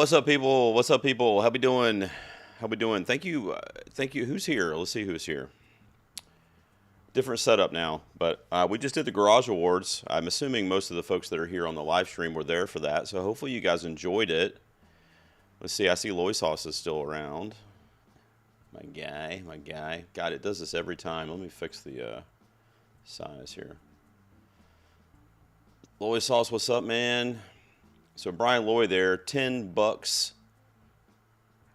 What's up, people? What's up, people? How we doing? How we doing? Thank you. Thank you. Who's here? Let's see who's here. Different setup now, but we just did the Garage Awards. I'm assuming most of the folks that are here on the live stream were there for that, so hopefully you guys enjoyed it. Let's see. I see Lois Sauce is still around. My guy. God, it does this every time. Let me fix the size here. Lois Sauce, what's up, man? So Brian Lloyd there, $10. What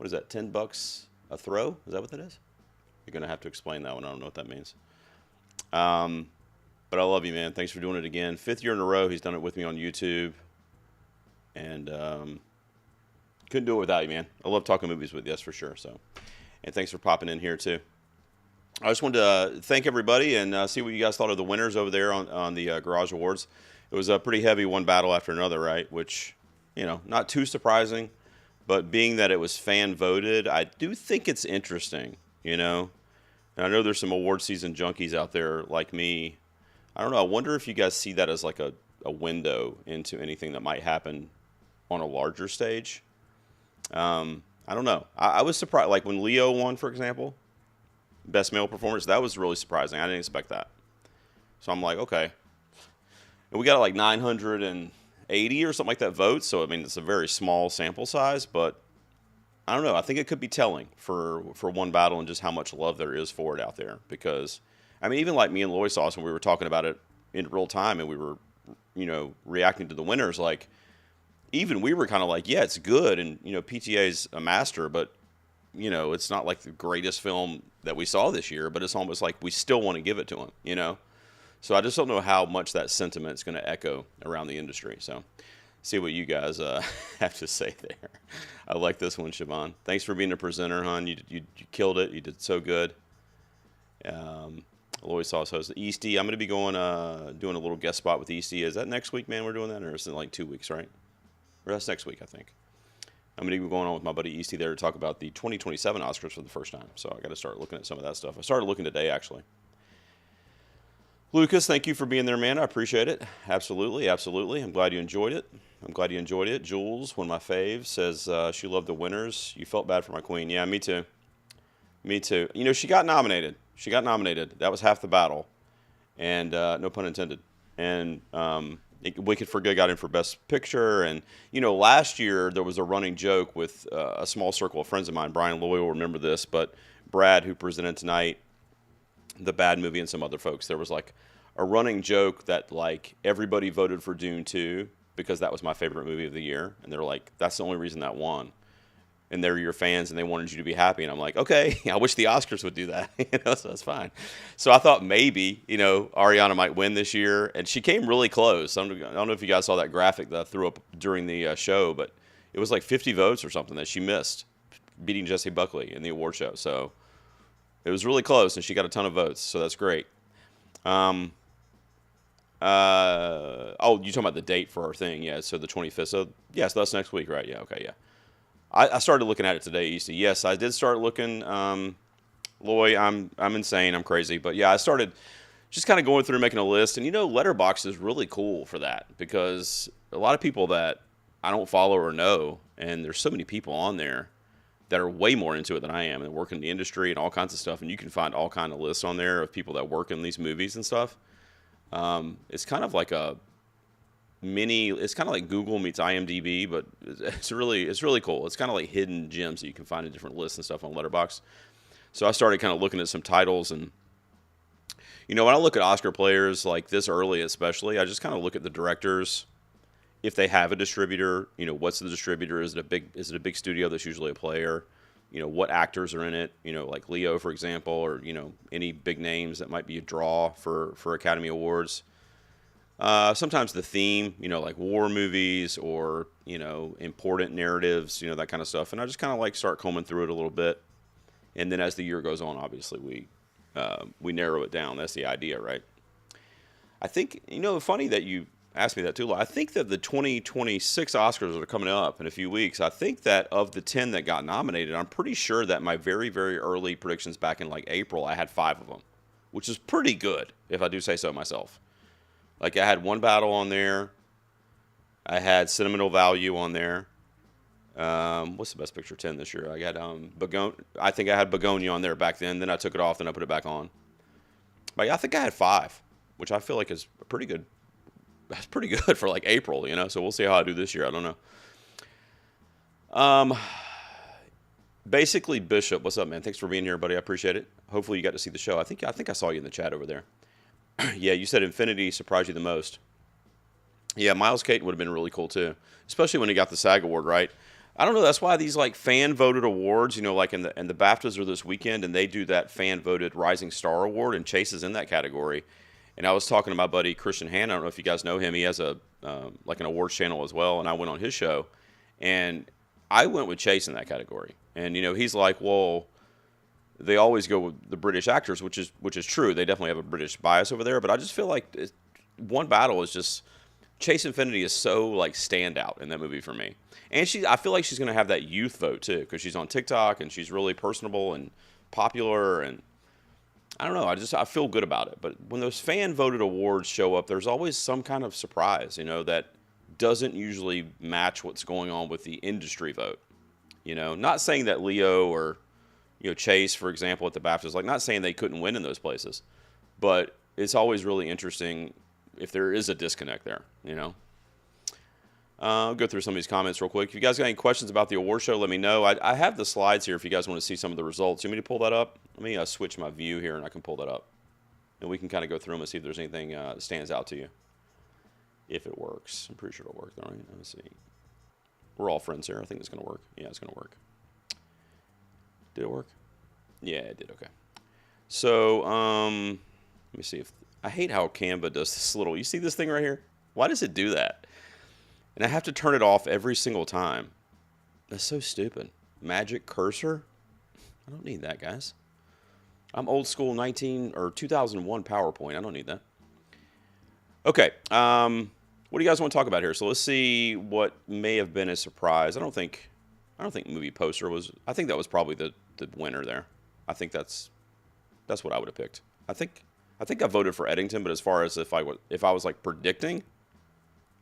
is that? $10 a throw? Is that what that is? You're gonna have to explain that one. I don't know what that means. But I love you, man. Thanks for doing it again. 5th year in a row, he's done it with me on YouTube, and couldn't do it without you, man. I love talking movies with you, that's for sure. So, and thanks for popping in here too. I just wanted to thank everybody and see what you guys thought of the winners over there on the Garage Awards. It was a pretty heavy one battle after another, right? Which, you know, not too surprising, but being that it was fan voted, I do think it's interesting, you know. And I know there's some award season junkies out there like me. I don't know. I wonder if you guys see that as like a window into anything that might happen on a larger stage. I don't know. I was surprised. Like when Leo won, for example, Best Male Performance, that was really surprising. I didn't expect that. So I'm like, okay. And we got like 980 or something like that votes. So, I mean, it's a very small sample size, but I don't know. I think it could be telling for one battle and just how much love there is for it out there. Because, I mean, even like me and Lois Sauce, when we were talking about it in real time and we were, you know, reacting to the winners, like, even we were kind of like, yeah, it's good. And, you know, PTA's a master, but, you know, it's not like the greatest film that we saw this year, but it's almost like we still want to give it to him, you know? So I just don't know how much that sentiment is going to echo around the industry. So see what you guys have to say there. I like this one, Siobhan. Thanks for being a presenter, hon. You killed it. You did so good. Lois Sauce host Easty. I'm going to be going doing a little guest spot with Easty. Is that next week, man? We're doing that, or is it like 2 weeks, right? Or that's next week, I think. I'm going to be going on with my buddy Easty there to talk about the 2027 Oscars for the first time. So I got to start looking at some of that stuff. I started looking today, actually. Lucas, thank you for being there, man. I appreciate it. Absolutely, absolutely. I'm glad you enjoyed it. Jules, one of my faves, says she loved the winners. You felt bad for my queen. Yeah, me too. Me too. You know, she got nominated. That was half the battle. And no pun intended. And Wicked for Good got in for Best Picture. And, you know, last year there was a running joke with a small circle of friends of mine. Brian Loy will remember this, but Brad, who presented tonight, The Bad Movie, and some other folks, there was like a running joke that like everybody voted for Dune 2 because that was my favorite movie of the year. And they're like, that's the only reason that won. And they're your fans and they wanted you to be happy. And I'm like, okay, I wish the Oscars would do that. You know, so that's fine. So I thought maybe, you know, Ariana might win this year. And she came really close. I don't know if you guys saw that graphic that I threw up during the show, but it was like 50 votes or something that she missed, beating Jessie Buckley in the award show. So it was really close, and she got a ton of votes, so that's great. Oh, you're talking about the date for our thing, yeah, so the 25th. So, yeah, so that's next week, right? Yeah, okay, yeah. I started looking at it today, Easty. Yes, I did start looking. Loy, I'm insane, I'm crazy. But, yeah, I started just kind of going through and making a list. And, you know, Letterboxd is really cool for that because a lot of people that I don't follow or know, and there's so many people on there that are way more into it than I am and work in the industry and all kinds of stuff. And you can find all kind of lists on there of people that work in these movies and stuff. It's kind of like mini. It's kind of like Google meets IMDb, but it's really cool. It's kind of like hidden gems that you can find in different lists and stuff on Letterboxd. So I started kind of looking at some titles, and when I look at Oscar players like this early, especially, I just kind of look at the directors. If they have a distributor, what's the distributor? Is it a big studio that's usually a player? What actors are in it? Like Leo, for example, or any big names that might be a draw for Academy Awards. Sometimes the theme, like war movies or, important narratives, that kind of stuff. And I just kind of like start combing through it a little bit. And then as the year goes on, obviously we narrow it down. That's the idea, right? I think, funny that you asked me that too. I think that the 2026 Oscars that are coming up in a few weeks, I think that of the 10 that got nominated, I'm pretty sure that my very, very early predictions back in like April, I had 5 of them, which is pretty good if I do say so myself. Like I had One Battle on there. I had Sentimental Value on there. What's the Best Picture 10 this year? I got I think I had Begonia on there back then. Then I took it off. Then I put it back on. But yeah, I think I had 5, which I feel like is pretty good. That's pretty good for like April, So we'll see how I do this year. I don't know. Basically, Bishop, what's up, man? Thanks for being here, buddy. I appreciate it. Hopefully, you got to see the show. I think I saw you in the chat over there. Yeah, you said Infinity surprised you the most. Yeah, Miles Caton would have been really cool too, especially when he got the SAG award, right? I don't know. That's why these like fan voted awards, like in the BAFTAs are this weekend, and they do that fan voted Rising Star Award, and Chase is in that category. And I was talking to my buddy Christian Hanna. I don't know if you guys know him. He has a like an awards channel as well, and I went on his show, and I went with Chase in that category. And he's like, well, they always go with the British actors, which is true. They definitely have a British bias over there. But I just feel like One Battle is just Chase Infinity is so like standout in that movie for me. And I feel like she's gonna have that youth vote too, because she's on TikTok and she's really personable and popular, and I don't know. I feel good about it. But when those fan voted awards show up, there's always some kind of surprise, that doesn't usually match what's going on with the industry vote. Not saying that Leo or Chase, for example, at the BAFTAs, like not saying they couldn't win in those places, but it's always really interesting if there is a disconnect there. I'll go through some of these comments real quick. If you guys got any questions about the award show, let me know. I have the slides here if you guys want to see some of the results. You want me to pull that up? Let me switch my view here and I can pull that up. And we can kind of go through them and see if there's anything that stands out to you. If it works. I'm pretty sure it'll work. All right, let me see. We're all friends here. I think it's going to work. Yeah, it's going to work. Did it work? Yeah, it did. Okay. So, let me see if... I hate how Canva does this little... You see this thing right here? Why does it do that? And I have to turn it off every single time. That's so stupid. Magic cursor? I don't need that, guys. I'm old school 2001 PowerPoint. I don't need that. Okay. What do you guys want to talk about here? So let's see what may have been a surprise. I don't think movie poster was. I think that was probably the winner there. I think that's what I would have picked. I think I voted for Eddington, but as far as if I was like predicting,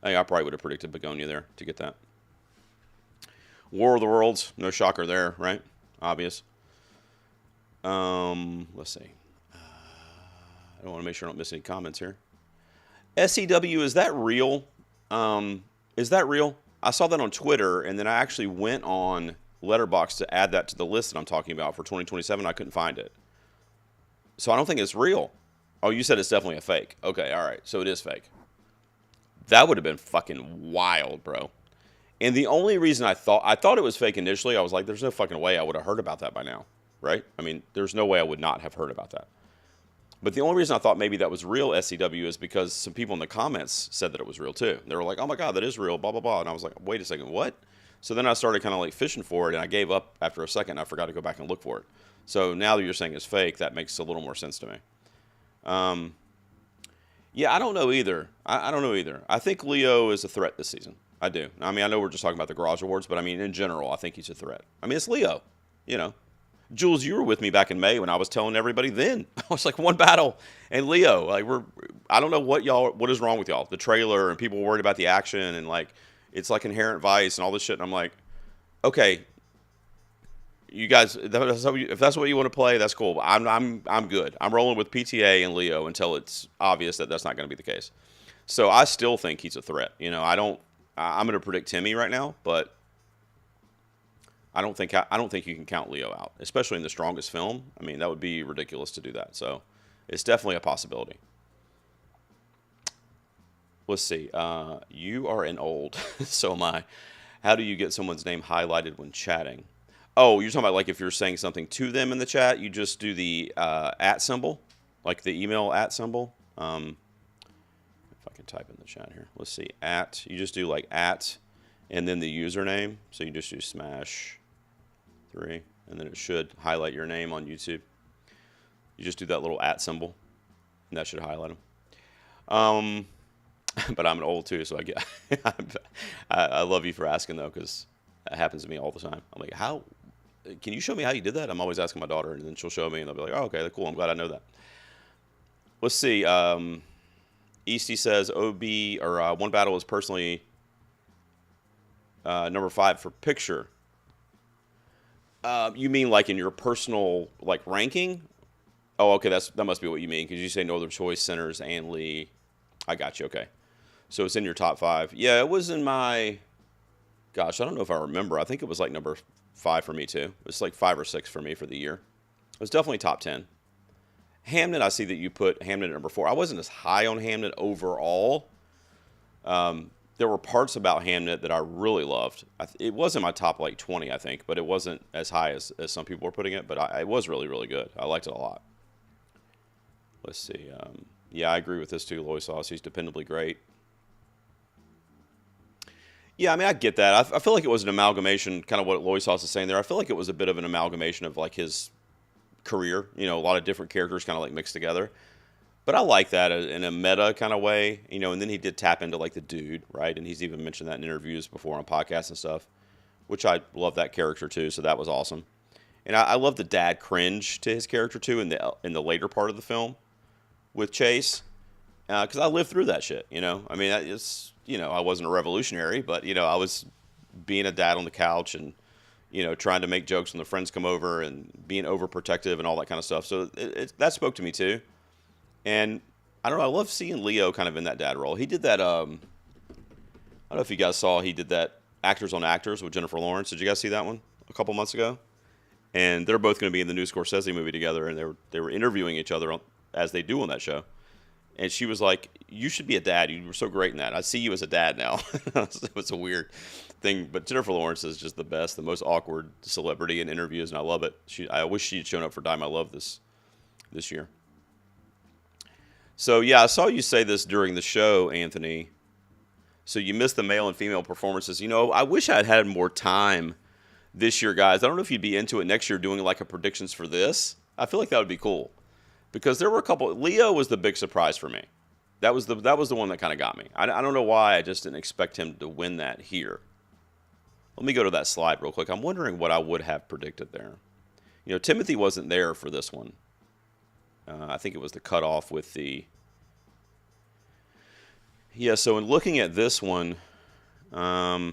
I probably would have predicted Begonia there to get that. War of the Worlds, no shocker there, right? Obvious. Let's see. I don't want to make sure I don't miss any comments here. SEW, is that real? Is that real? I saw that on Twitter, and then I actually went on Letterboxd to add that to the list that I'm talking about for 2027. I couldn't find it. So I don't think it's real. Oh, you said it's definitely a fake. Okay, all right. So it is fake. That would have been fucking wild, bro. And the only reason I thought it was fake initially, I was like, there's no fucking way I would have heard about that by now, right? I mean, there's no way I would not have heard about that. But the only reason I thought maybe that was real SCW is because some people in the comments said that it was real too. They were like, oh my God, that is real, blah, blah, blah. And I was like, wait a second, what? So then I started kind of like fishing for it, and I gave up after a second. I forgot to go back and look for it. So now that you're saying it's fake, that makes a little more sense to me. Yeah, I don't know either. I don't know either. I think Leo is a threat this season. I do. I mean, I know we're just talking about the Garage Awards, but I mean, in general, I think he's a threat. I mean, it's Leo, you know. Jules, you were with me back in May when I was telling everybody then. I was like, One Battle and Leo. Like, I don't know what is wrong with y'all. The trailer and people were worried about the action and like, it's like Inherent Vice and all this shit. And I'm like, okay, you guys, if that's what you want to play, that's cool. But I'm good. I'm rolling with PTA and Leo until it's obvious that that's not going to be the case. So I still think he's a threat. You know, I'm going to predict Timmy right now, but I don't think you can count Leo out, especially in the strongest film. I mean, that would be ridiculous to do that. So it's definitely a possibility. Let's see. You are an old, so am I. How do you get someone's name highlighted when chatting? Oh, you're talking about like if you're saying something to them in the chat, you just do the at symbol, like the email at symbol. If I can type in the chat here, let's see. At, you just do like at, and then the username. So you just do smash 3, and then it should highlight your name on YouTube. You just do that little at symbol, and that should highlight them. But I'm an old too, so I get. I love you for asking though, because that happens to me all the time. I'm like, how? Can you show me how you did that? I'm always asking my daughter, and then she'll show me, and they'll be like, oh, okay, cool. I'm glad I know that. Let's see. Easty says OB or one battle is personally number 5 for picture. You mean like in your personal like ranking? Oh, okay, that must be what you mean, because you say Northern Choice, Centers, and Lee. I got you. Okay, so it's in your top 5. Yeah, it was in my. Gosh, I don't know if I remember. I think it was like number 5 for me too. It's like 5 or 6 for me for the year. It was definitely top 10. Hamnet, I see that you put Hamnet at number 4. I wasn't as high on Hamnet overall. There were parts about Hamnet that I really loved. It was in my top like 20, I think, but it wasn't as high as some people were putting it. But it was really, really good. I liked it a lot. Let's see. Yeah, I agree with this too, Loy Sauce. He's dependably great. Yeah, I mean, I get that. I feel like it was an amalgamation, kind of what Loy Sauce is saying there. I feel like it was a bit of an amalgamation of like his career. You know, a lot of different characters kind of like mixed together. But I like that in a meta kind of way, you know, and then he did tap into like the dude, right? And he's even mentioned that in interviews before on podcasts and stuff, which I love that character too. So that was awesome. And I love the dad cringe to his character too in the later part of the film with Chase, because I lived through that shit, you know. I mean, it's, you know, I wasn't a revolutionary, but, you know, I was being a dad on the couch and, you know, trying to make jokes when the friends come over and being overprotective and all that kind of stuff. So that spoke to me too. And I don't know, I love seeing Leo kind of in that dad role. He did that, I don't know if you guys saw, he did that Actors on Actors with Jennifer Lawrence. Did you guys see that one a couple months ago? And they're both going to be in the new Scorsese movie together, and they were interviewing each other as they do on that show. And she was like, you should be a dad. You were so great in that. I see you as a dad now. It was a weird thing. But Jennifer Lawrence is just the best, the most awkward celebrity in interviews, and I love it. I wish she had shown up for Die My Love this year. So, yeah, I saw you say this during the show, Anthony. So you missed the male and female performances. You know, I wish I had had more time this year, guys. I don't know if you'd be into it next year doing like a predictions for this. I feel like that would be cool. Because there were a couple. Leo was the big surprise for me. That was the one that kind of got me. I don't know why. I just didn't expect him to win that here. Let me go to that slide real quick. I'm wondering what I would have predicted there. You know, Timothy wasn't there for this one. I think it was the cutoff with the. Yeah. So in looking at this one, I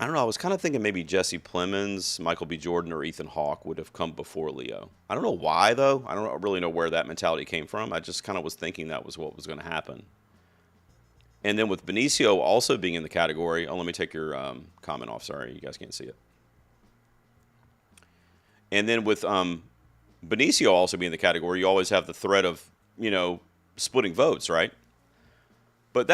don't know. I was kind of thinking maybe Jesse Plemons, Michael B. Jordan, or Ethan Hawke would have come before Leo. I don't know why, though. I don't really know where that mentality came from. I just kind of was thinking that was what was going to happen. And then with Benicio also being in the category, let me take your comment off. Sorry, you guys can't see it. And then with Benicio also being in the category, you always have the threat of, you know, splitting votes, right? But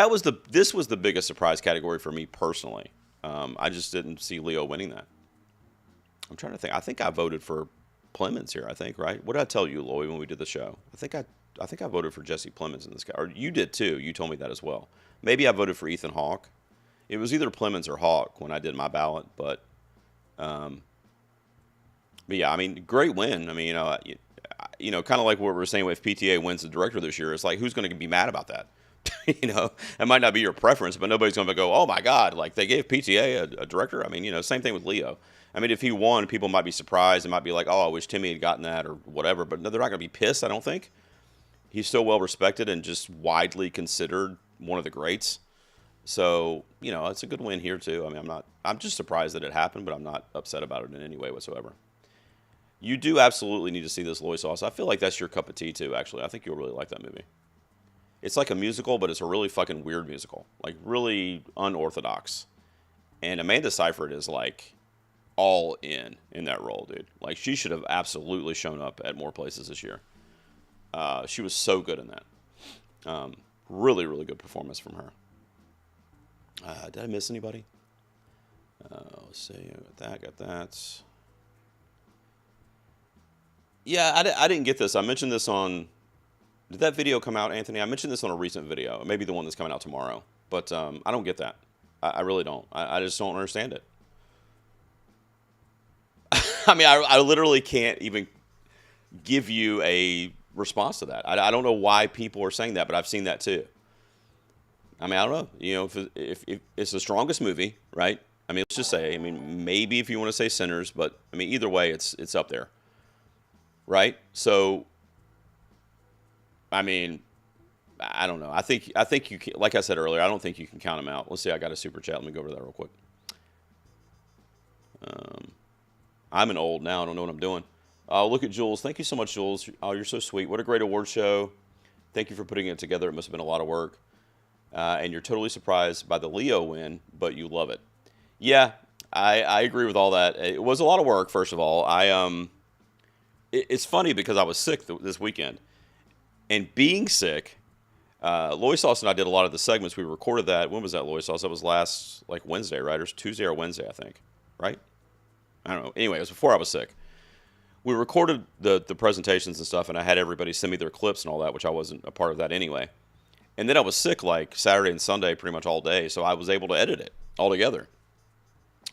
this was the biggest surprise category for me personally. I just didn't see Leo winning that. I'm trying to think. I think I voted for Plemons here. I think, right? What did I tell you, Lloyd, when we did the show? I think I voted for Jesse Plemons in this guy, or you did too. You told me that as well. Maybe I voted for Ethan Hawke. It was either Plemons or Hawke when I did my ballot, but yeah, I mean, great win. I mean, you know, kind of like what we were saying with PTA wins the director this year. It's like, who's going to be mad about that? You know, it might not be your preference, but nobody's going to go, oh my God, like they gave PTA a director. I mean, you know, same thing with Leo. I mean, if he won, people might be surprised and might be like, oh, I wish Timmy had gotten that or whatever. But no, they're not going to be pissed, I don't think. He's still well respected and just widely considered one of the greats. So, you know, it's a good win here too. I mean, I'm just surprised that it happened, but I'm not upset about it in any way whatsoever. You do absolutely need to see this Loy Sauce. I feel like that's your cup of tea too, actually. I think you'll really like that movie. It's like a musical, but it's a really fucking weird musical, like really unorthodox. And Amanda Seyfried is like all in that role, dude. Like she should have absolutely shown up at more places this year. She was so good in that. Really, really good performance from her. Did I miss anybody? Let's see. Got that. Yeah, I didn't get this. I mentioned this on. Did that video come out, Anthony? I mentioned this on a recent video. Maybe the one that's coming out tomorrow. But I don't get that. I really don't. I just don't understand it. I mean, I literally can't even give you a response to that. I don't know why people are saying that, but I've seen that too. I mean, I don't know. You know, if it's the strongest movie, right? I mean, let's just say. I mean, maybe if you want to say Sinners, but I mean, either way, it's up there, right? So, I mean, I don't know. I think you can, like I said earlier, I don't think you can count them out. Let's see. I got a super chat. Let me go over that real quick. I'm an old now. I don't know what I'm doing. Look at Jules. Thank you so much, Jules. Oh, you're so sweet. What a great award show. Thank you for putting it together. It must have been a lot of work. And you're totally surprised by the Leo win, but you love it. Yeah, I agree with all that. It was a lot of work, first of all. It's funny because I was sick this weekend. And being sick, Loy Sauce and I did a lot of the segments. We recorded that. When was that, Loy Sauce? That was last, like, Wednesday, right? Or was Tuesday or Wednesday, I think. Right? I don't know. Anyway, it was before I was sick. We recorded the presentations and stuff, and I had everybody send me their clips and all that, which I wasn't a part of that anyway. And then I was sick, like, Saturday and Sunday pretty much all day, so I was able to edit it all together.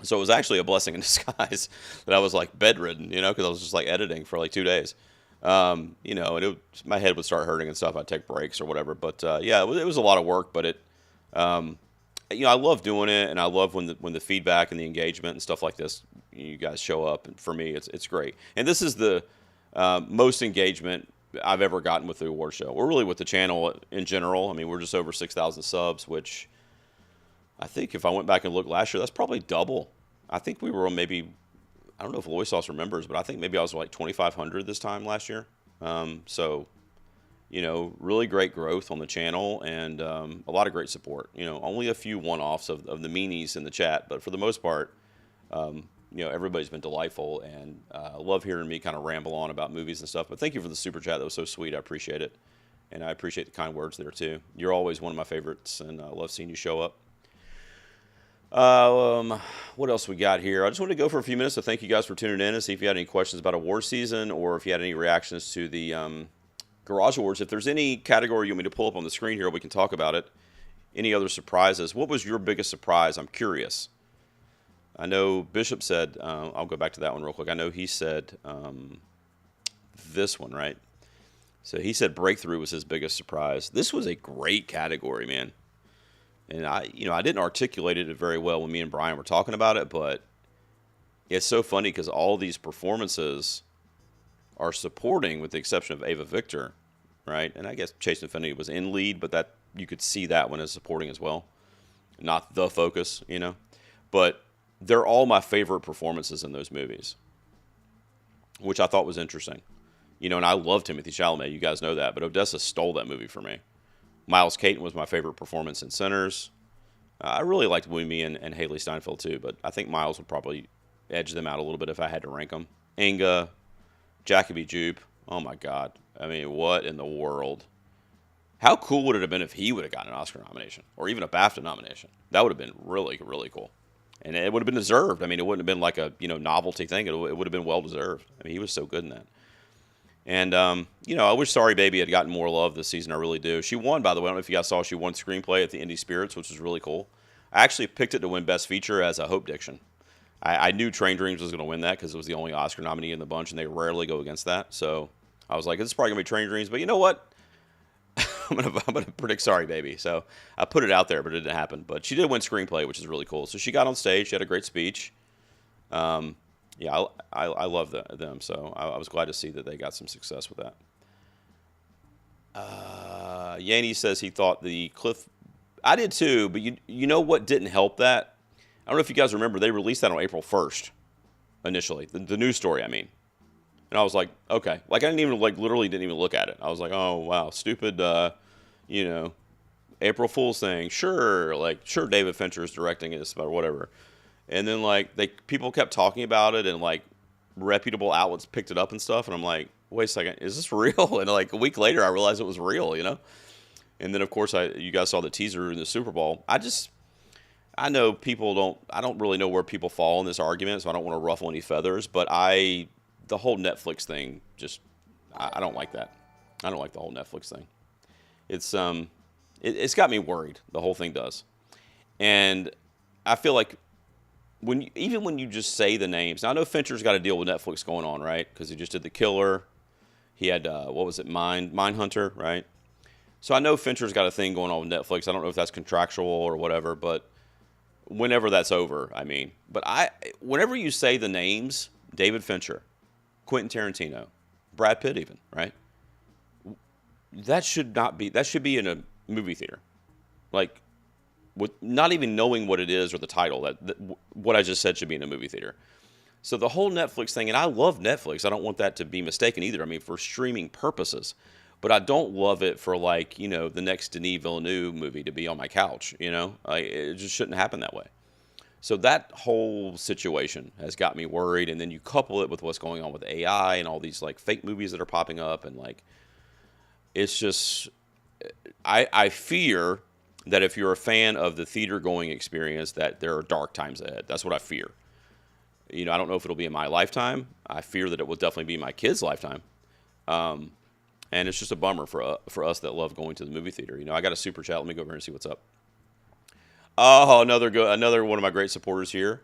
So it was actually a blessing in disguise that I was, like, bedridden, you know, because I was just, like, editing for, like, 2 days. You know, and my head would start hurting and stuff. I'd take breaks or whatever. But, yeah, it was a lot of work, but you know, I love doing it, and I love when the feedback and the engagement and stuff like this, you guys show up, and for me, it's great. And this is the most engagement I've ever gotten with the award show, or really with the channel in general. I mean, we're just over 6,000 subs, which I think if I went back and looked last year, that's probably double. I think we were on maybe, I don't know if Loy Sauce remembers, but I think maybe I was like 2,500 this time last year. So, you know, really great growth on the channel, and a lot of great support. You know, only a few one-offs of the meanies in the chat, but for the most part, you know, everybody's been delightful, and love hearing me kind of ramble on about movies and stuff. But thank you for the super chat. That was so sweet. I appreciate it, and I appreciate the kind words there too. You're always one of my favorites, and I love seeing you show up. What else we got here? I just wanted to go for a few minutes to thank you guys for tuning in and see if you had any questions about award season, or if you had any reactions to the Garage Awards. If there's any category you want me to pull up on the screen here, we can talk about it. Any other surprises? What was your biggest surprise? I'm curious. I know Bishop said, I'll go back to that one real quick. I know he said this one, right? So he said Breakthrough was his biggest surprise. This was a great category, man. And I didn't articulate it very well when me and Brian were talking about it, but it's so funny because all these performances are supporting, with the exception of Ava Victor, right? And I guess Chase Infinity was in lead, but that you could see that one as supporting as well. Not the focus, you know. But they're all my favorite performances in those movies, which I thought was interesting. You know, and I love Timothée Chalamet. You guys know that. But Odessa stole that movie for me. Miles Caton was my favorite performance in Sinners. I really liked Wumi and Haley Steinfeld too, but I think Miles would probably edge them out a little bit if I had to rank them. Inga, Jackie B. Jupe. Oh my God. I mean, what in the world? How cool would it have been if he would have gotten an Oscar nomination or even a BAFTA nomination? That would have been really, really cool. And it would have been deserved. I mean, it wouldn't have been like a, novelty thing. It would have been well deserved. I mean, he was so good in that. And, I wish Sorry Baby had gotten more love this season. I really do. She won, by the way. I don't know if you guys saw, she won screenplay at the Indie Spirits, which was really cool. I actually picked it to win Best Feature as a Hope Diction. I knew Train Dreams was going to win that because it was the only Oscar nominee in the bunch, and they rarely go against that. So I was like, this is probably going to be Train Dreams. But you know what? I'm gonna predict Sorry Baby. So I put it out there, but it didn't happen. But she did win screenplay, which is really cool. So she got on stage. She had a great speech. Yeah, I love them. So I was glad to see that they got some success with that. Yanni says he thought the Cliff... I did too, but you know what didn't help that? I don't know if you guys remember, they released that on April 1st, initially. The news story, I mean. And I was like, okay. Like, I didn't even, literally didn't even look at it. I was like, oh, wow, stupid, you know, April Fool's thing. Sure, like sure, David Fincher is directing this or whatever. And then like people kept talking about it, and like reputable outlets picked it up and stuff. And I'm like, wait a second, is this real? And like a week later, I realized it was real. You know. And then of course you guys saw the teaser in the Super Bowl. I know people don't. I don't really know where people fall in this argument, so I don't want to ruffle any feathers. But the whole Netflix thing, I don't like that. I don't like the whole Netflix thing. It's got me worried. The whole thing does, and I feel like even when you just say the names. Now I know Fincher's got to deal with Netflix going on, right? Because he just did The Killer. He had what was it, Mindhunter, right? So I know Fincher's got a thing going on with Netflix. I don't know if that's contractual or whatever, but whenever that's over, I mean. But whenever you say the names, David Fincher, Quentin Tarantino, Brad Pitt even, right? That should be in a movie theater. Like, with not even knowing what it is or the title, what I just said should be in a movie theater. So the whole Netflix thing, and I love Netflix. I don't want that to be mistaken either. I mean, for streaming purposes. But I don't love it for, like, you know, the next Denis Villeneuve movie to be on my couch, you know? It just shouldn't happen that way. So that whole situation has got me worried. And then you couple it with what's going on with AI and all these, like, fake movies that are popping up. And, like, it's just, I fear that if you're a fan of the theater-going experience, that there are dark times ahead. That's what I fear. You know, I don't know if it'll be in my lifetime. I fear that it will definitely be in my kids' lifetime. And it's just a bummer for us that love going to the movie theater. You know, I got a super chat. Let me go over here and see what's up. Oh, another one of my great supporters here.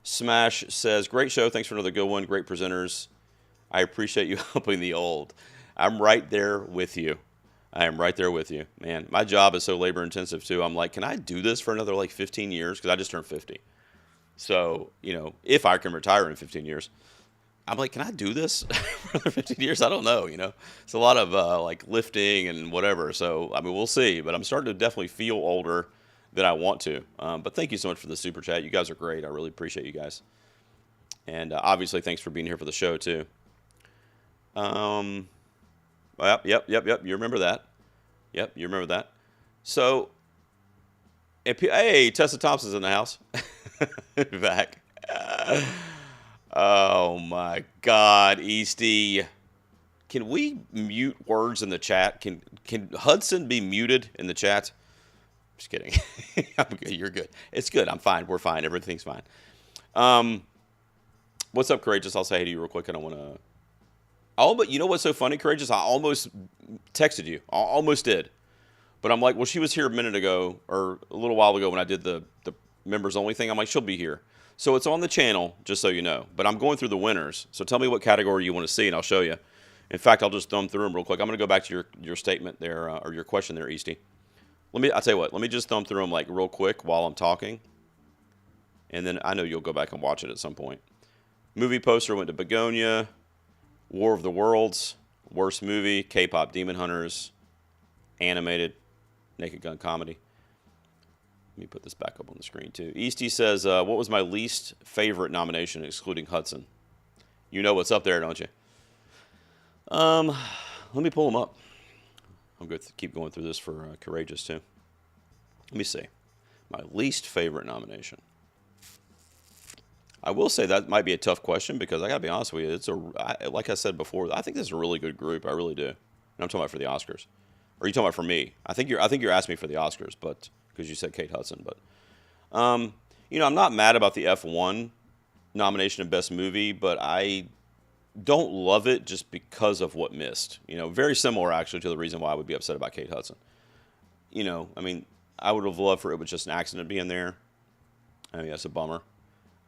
Smash says, great show. Thanks for another good one. Great presenters. I appreciate you helping the old. I'm right there with you. I am right there with you. Man, my job is so labor intensive too. I'm like, can I do this for another like 15 years? Because I just turned 50. So, you know, if I can retire in 15 years. I'm like, can I do this for another 15 years? I don't know, you know. It's a lot of like lifting and whatever. So, I mean, we'll see. But I'm starting to definitely feel older than I want to. But thank you so much for the super chat. You guys are great. I really appreciate you guys. And obviously, thanks for being here for the show too. Yep. You remember that. Yep, you remember that. So, hey, Tessa Thompson's in the house. Back. Oh my God, Easty. Can we mute words in the chat? Can Hudson be muted in the chat? Just kidding. I'm good. You're good. It's good. I'm fine. We're fine. Everything's fine. What's up, Courageous? I'll say hey to you real quick. I don't want to. Oh, but you know what's so funny, Courageous? I almost texted you. I almost did. But I'm like, well, she was here a minute ago or a little while ago when I did the members only thing. I'm like, she'll be here. So it's on the channel, just so you know. But I'm going through the winners. So tell me what category you want to see, and I'll show you. In fact, I'll just thumb through them real quick. I'm going to go back to your statement there, or your question there, Easty. I'll tell you what. Let me just thumb through them like real quick while I'm talking. And then I know you'll go back and watch it at some point. Movie poster went to Begonia. War of the Worlds. Worst movie. K-pop Demon Hunters. Animated. Naked Gun Comedy. Let me put this back up on the screen too. Easty says, what was my least favorite nomination excluding Hudson? You know what's up there, don't you? Let me pull them up. I'm going to keep going through this for Courageous too. Let me see. My least favorite nomination. I will say that might be a tough question because I got to be honest with you. Like I said before, I think this is a really good group. I really do. And I'm talking about for the Oscars. Or are you talking about for me? I think you're asking me for the Oscars, but because you said Kate Hudson. But you know, I'm not mad about the F1 nomination of Best Movie, but I don't love it just because of what missed. You know, very similar actually to the reason why I would be upset about Kate Hudson. You know, I mean, I would have loved for it was just an accident being there. I mean, that's a bummer.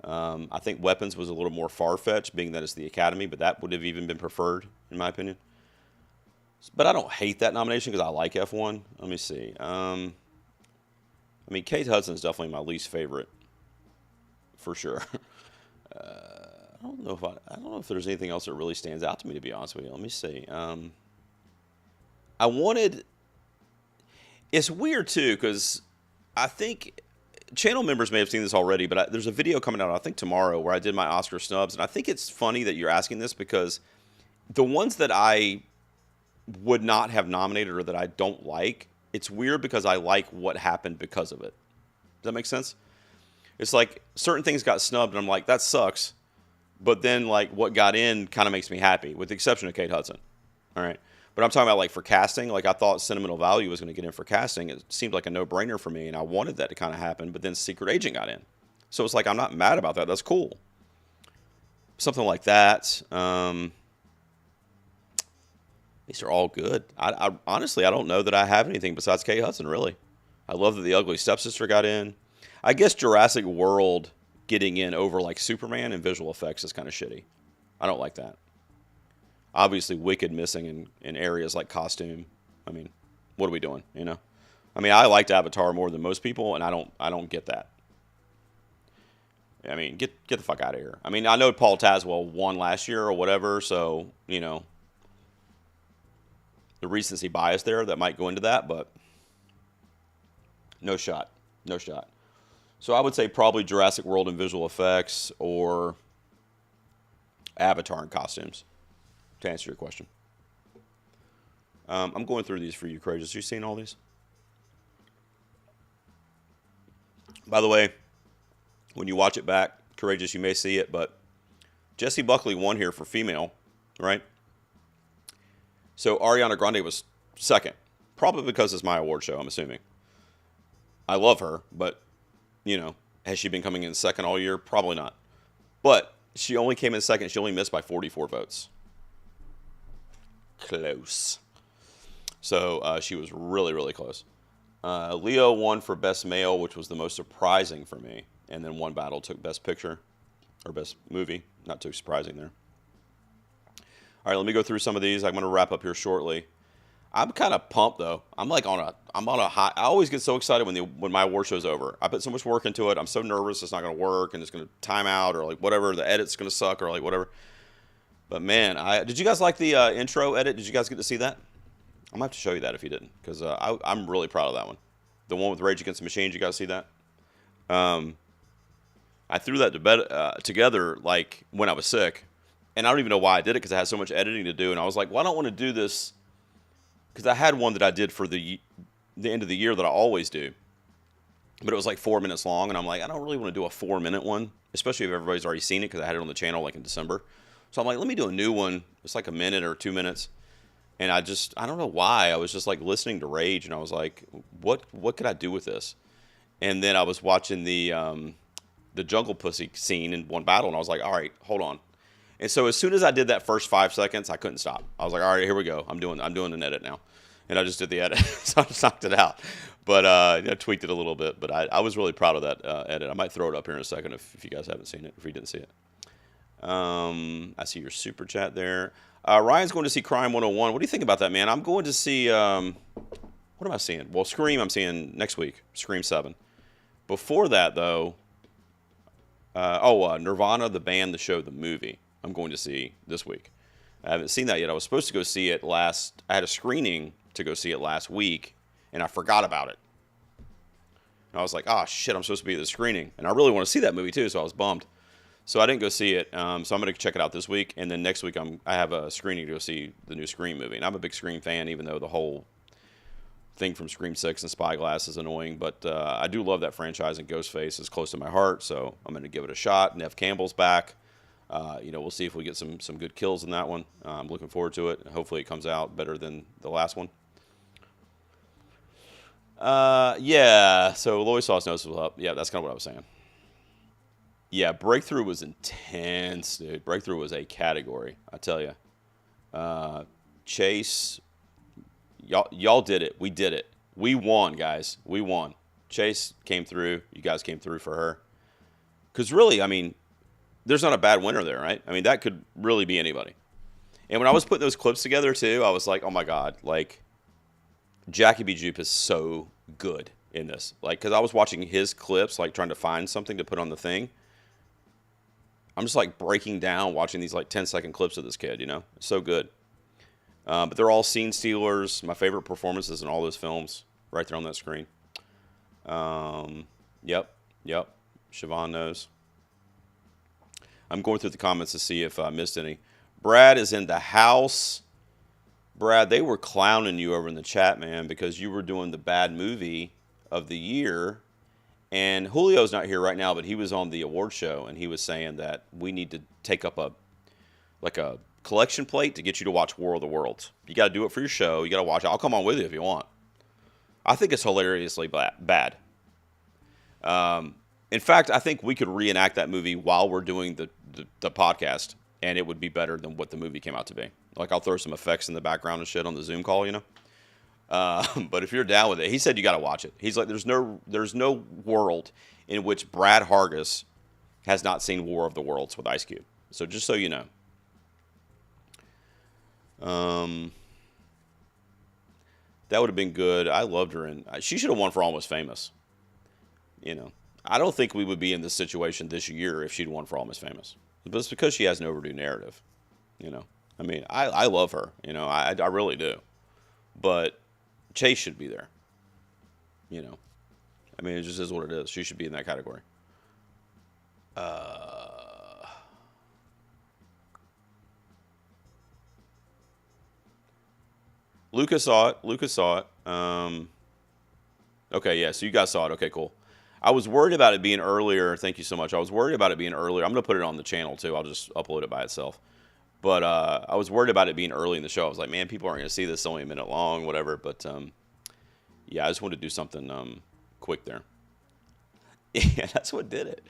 I think Weapons was a little more far-fetched, being that it's the Academy, but that would have even been preferred, in my opinion. But I don't hate that nomination because I like F1. Let me see. I mean, Kate Hudson is definitely my least favorite, for sure. I don't know if there's anything else that really stands out to me, to be honest with you. Let me see. It's weird too because I think channel members may have seen this already, but there's a video coming out I think tomorrow where I did my Oscar snubs, and I think it's funny that you're asking this because the ones that I would not have nominated or that I don't like it's weird because I like what happened because of it. Does that make sense? It's like certain things got snubbed, and I'm like, that sucks. But then, like, what got in kind of makes me happy, with the exception of Kate Hudson. All right. But I'm talking about, like, for casting. Like, I thought Sentimental Value was going to get in for casting. It seemed like a no-brainer for me, and I wanted that to kind of happen. But then Secret Agent got in. So it's like, I'm not mad about that. That's cool. Something like that. These are all good. I honestly, I don't know that I have anything besides Kate Hudson, really. I love that The Ugly Stepsister got in. I guess Jurassic World getting in over like Superman and visual effects is kind of shitty. I don't like that. Obviously, Wicked missing in areas like costume. I mean, what are we doing? You know, I mean, I liked Avatar more than most people, and I don't get that. I mean, get the fuck out of here. I mean, I know Paul Tazwell won last year or whatever, so you know, the recency bias there that might go into that, but no shot, no shot. So I would say probably Jurassic World in visual effects or Avatar in costumes, to answer your question. I'm going through these for you, Courageous. You seen all these? By the way, when you watch it back, Courageous, you may see it, but Jessie Buckley won here for female, right? So Ariana Grande was second, probably because it's my award show, I'm assuming. I love her, but, you know, has she been coming in second all year? Probably not. But she only came in second. She only missed by 44 votes. Close. So she was really, really close. Leo won for Best Male, which was the most surprising for me. And then One Battle took Best Picture, or Best Movie. Not too surprising there. All right, let me go through some of these. I'm going to wrap up here shortly. I'm kind of pumped though. I'm on a high. I always get so excited when my award show's over. I put so much work into it. I'm so nervous it's not going to work and it's going to time out or like whatever. The edit's going to suck or like whatever. But man, did you guys like the intro edit? Did you guys get to see that? I'm gonna have to show you that if you didn't, because I'm really proud of that one. The one with Rage Against the Machine. Did you guys see that? I threw that together like when I was sick, and I don't even know why I did it because I had so much editing to do, and I was like, well, I don't want to do this. Because I had one that I did for the end of the year that I always do. But it was like 4 minutes long. And I'm like, I don't really want to do a 4-minute one. Especially if everybody's already seen it. Because I had it on the channel like in December. So I'm like, let me do a new one. It's like a minute or 2 minutes. And I don't know why. I was just like listening to Rage. And I was like, what could I do with this? And then I was watching the Jungle Pussy scene in One Battle. And I was like, all right, hold on. And so as soon as I did that first 5 seconds, I couldn't stop. I was like, all right, here we go. I'm doing an edit now. And I just did the edit. So I just knocked it out. But I tweaked it a little bit. But I was really proud of that edit. I might throw it up here in a second if you guys haven't seen it, if you didn't see it. I see your super chat there. Ryan's going to see Crime 101. What do you think about that, man? I'm going to see, what am I seeing? Well, Scream I'm seeing next week. Scream 7. Before that, though, Nirvana, the band, the show, the movie. I'm going to see this week. I haven't seen that yet. I was supposed to go see it I had a screening to go see it last week, and I forgot about it. And I was like, oh, shit, I'm supposed to be at the screening. And I really want to see that movie, too, so I was bummed. So I didn't go see it. So I'm going to check it out this week, and then next week I have a screening to go see the new Scream movie. And I'm a big Scream fan, even though the whole thing from Scream 6 and Spyglass is annoying. But I do love that franchise, and Ghostface is close to my heart, so I'm going to give it a shot. Nev Campbell's back. We'll see if we get some good kills in that one. I'm looking forward to it. Hopefully it comes out better than the last one. Yeah, so Lois Sauce knows what's up. Yeah, that's kind of what I was saying. Yeah, Breakthrough was intense, dude. Breakthrough was a category, I tell you. Chase, y'all did it. We did it. We won, guys. We won. Chase came through. You guys came through for her. Because really, I mean, there's not a bad winner there, right? I mean, that could really be anybody. And when I was putting those clips together, too, I was like, oh, my God. Like, Jackie B. Jupe is so good in this. Like, because I was watching his clips, like, trying to find something to put on the thing. I'm just, like, breaking down watching these, like, 10-second clips of this kid, you know? It's so good. But they're all scene stealers. My favorite performances in all those films right there on that screen. Yep. Siobhan knows. I'm going through the comments to see if I missed any. Brad is in the house. Brad, they were clowning you over in the chat, man, because you were doing the bad movie of the year. And Julio's not here right now, but he was on the award show, and he was saying that we need to take up a collection plate to get you to watch War of the Worlds. You got to do it for your show. You got to watch it. I'll come on with you if you want. I think it's hilariously bad. In fact, I think we could reenact that movie while we're doing the podcast, and it would be better than what the movie came out to be. Like, I'll throw some effects in the background and shit on the Zoom call, you know? But if you're down with it, he said you got to watch it. He's like, there's no world in which Brad Hargis has not seen War of the Worlds with Ice Cube. So just so you know. That would have been good. I loved her, and she should have won for Almost Famous. You know, I don't think we would be in this situation this year if she'd won for Almost Famous. But it's because she has an overdue narrative. You know, I mean, I love her. You know, I really do. But Chase should be there. You know, I mean, it just is what it is. She should be in that category. Lucas saw it. Okay, yeah, so you guys saw it. Okay, cool. I was worried about it being earlier. Thank you so much. I was worried about it being earlier. I'm going to put it on the channel, too. I'll just upload it by itself. But I was worried about it being early in the show. I was like, man, people aren't going to see this. It's only a minute long, whatever. But, yeah, I just wanted to do something quick there. Yeah, that's what did it.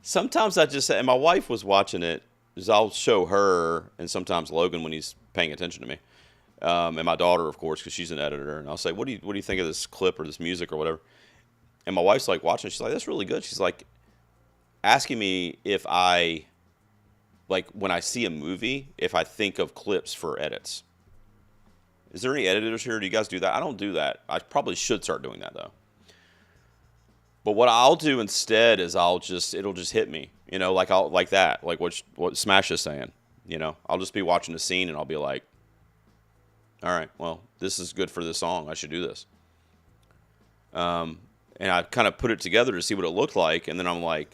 Sometimes I just, and my wife was watching it, because I'll show her, and sometimes Logan when he's paying attention to me. And my daughter, of course, because she's an editor. And I'll say, what do you think of this clip or this music or whatever? And my wife's like watching. She's like, that's really good. She's like asking me if I, like when I see a movie, if I think of clips for edits. Is there any editors here? Do you guys do that? I don't do that. I probably should start doing that, though. But what I'll do instead is it'll just hit me. You know, like that. Like what Smash is saying. You know, I'll just be watching a scene and I'll be like, all right, well, this is good for this song. I should do this. And I kind of put it together to see what it looked like, and then I'm like,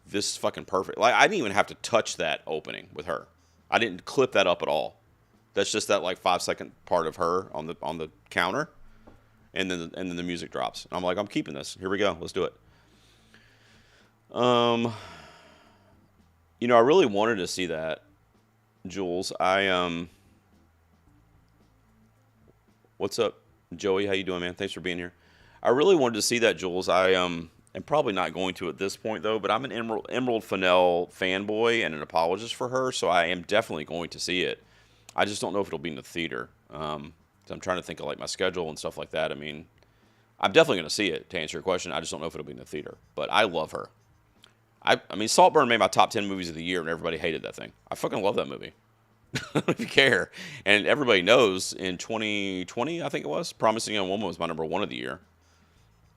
this is fucking perfect. Like, I didn't even have to touch that opening with her. I didn't clip that up at all. That's just that like 5-second part of her on the counter, and then the music drops. And I'm like, I'm keeping this. Here we go. Let's do it. You know, I really wanted to see that, Jules. What's up, Joey? How you doing, man? Thanks for being here. I really wanted to see that, Jules. I am probably not going to at this point, though, but I'm an Emerald Fennell fanboy and an apologist for her, so I am definitely going to see it. I just don't know if it'll be in the theater. I'm trying to think of like my schedule and stuff like that. I mean, I'm definitely going to see it, to answer your question. I just don't know if it'll be in the theater, but I love her. I mean, Saltburn made my top 10 movies of the year, and everybody hated that thing. I fucking love that movie. I don't even care. And everybody knows in 2020, I think it was, Promising Young Woman was my number 1 of the year.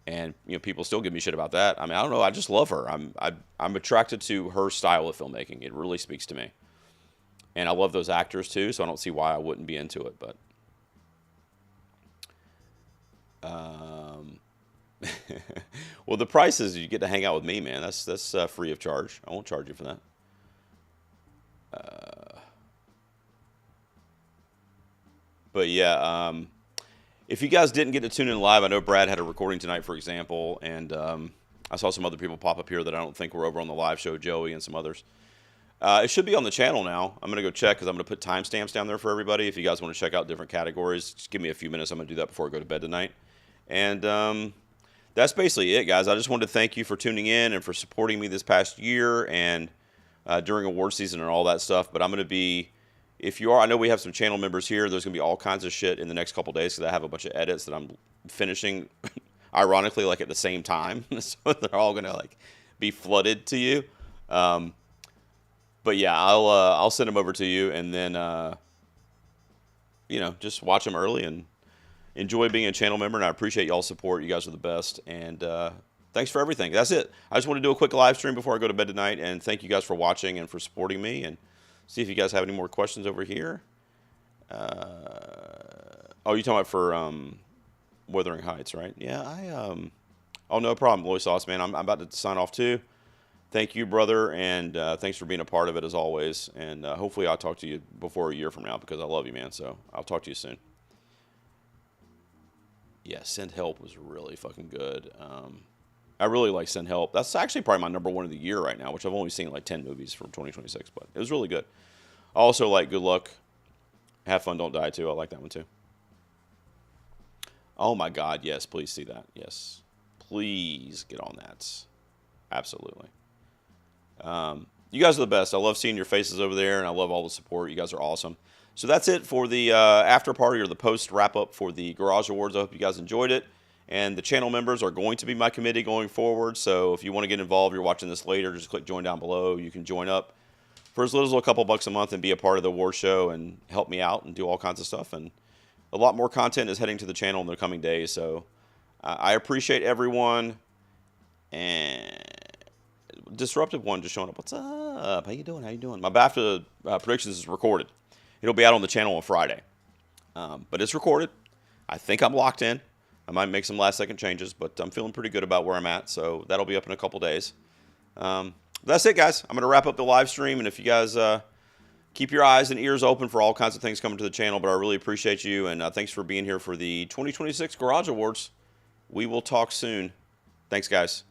And you know, people still give me shit about that. I mean, I don't know. I just love her. I'm attracted to her style of filmmaking. It really speaks to me. And I love those actors too, so I don't see why I wouldn't be into it. But well, the price is you get to hang out with me, man. That's free of charge. I won't charge you for that. But yeah, if you guys didn't get to tune in live, I know Brad had a recording tonight, for example, and I saw some other people pop up here that I don't think were over on the live show, Joey and some others. It should be on the channel now. I'm going to go check because I'm going to put timestamps down there for everybody. If you guys want to check out different categories, just give me a few minutes. I'm going to do that before I go to bed tonight. And that's basically it, guys. I just wanted to thank you for tuning in and for supporting me this past year and during award season and all that stuff. But I'm going to be... If you are, I know we have some channel members here. There's going to be all kinds of shit in the next couple days because I have a bunch of edits that I'm finishing, ironically, like at the same time. So they're all going to like be flooded to you. But yeah, I'll send them over to you, and then you know, just watch them early and enjoy being a channel member. And I appreciate y'all's support. You guys are the best, and thanks for everything. That's it. I just want to do a quick live stream before I go to bed tonight, and thank you guys for watching and for supporting me. And see if you guys have any more questions over here. Oh, you're talking about for Wuthering Heights, right? Yeah, oh, no problem, Loy Sauce, man. I'm about to sign off, too. Thank you, brother, and thanks for being a part of it as always. And hopefully I'll talk to you before a year from now because I love you, man. So I'll talk to you soon. Yeah, Send Help was really fucking good. I really like Send Help. That's actually probably my number one of the year right now, which I've only seen like 10 movies from 2026, but it was really good. I also like Good Luck, Have Fun, Don't Die too. I like that one too. Oh my God, yes, please see that. Yes, please get on that. Absolutely. You guys are the best. I love seeing your faces over there, and I love all the support. You guys are awesome. So that's it for the after party or the post wrap up for the Garage Awards. I hope you guys enjoyed it. And the channel members are going to be my committee going forward. So if you want to get involved, you're watching this later, just click join down below. You can join up for as little as a couple bucks a month and be a part of the award show and help me out and do all kinds of stuff. And a lot more content is heading to the channel in the coming days. So I appreciate everyone. And Disruptive One just showing up. What's up? How you doing? How you doing? My BAFTA predictions is recorded. It'll be out on the channel on Friday. But it's recorded. I think I'm locked in. I might make some last-second changes, but I'm feeling pretty good about where I'm at. So that'll be up in a couple days. That's it, guys. I'm going to wrap up the live stream. And if you guys keep your eyes and ears open for all kinds of things coming to the channel, but I really appreciate you. And thanks for being here for the 2026 Garage Awards. We will talk soon. Thanks, guys.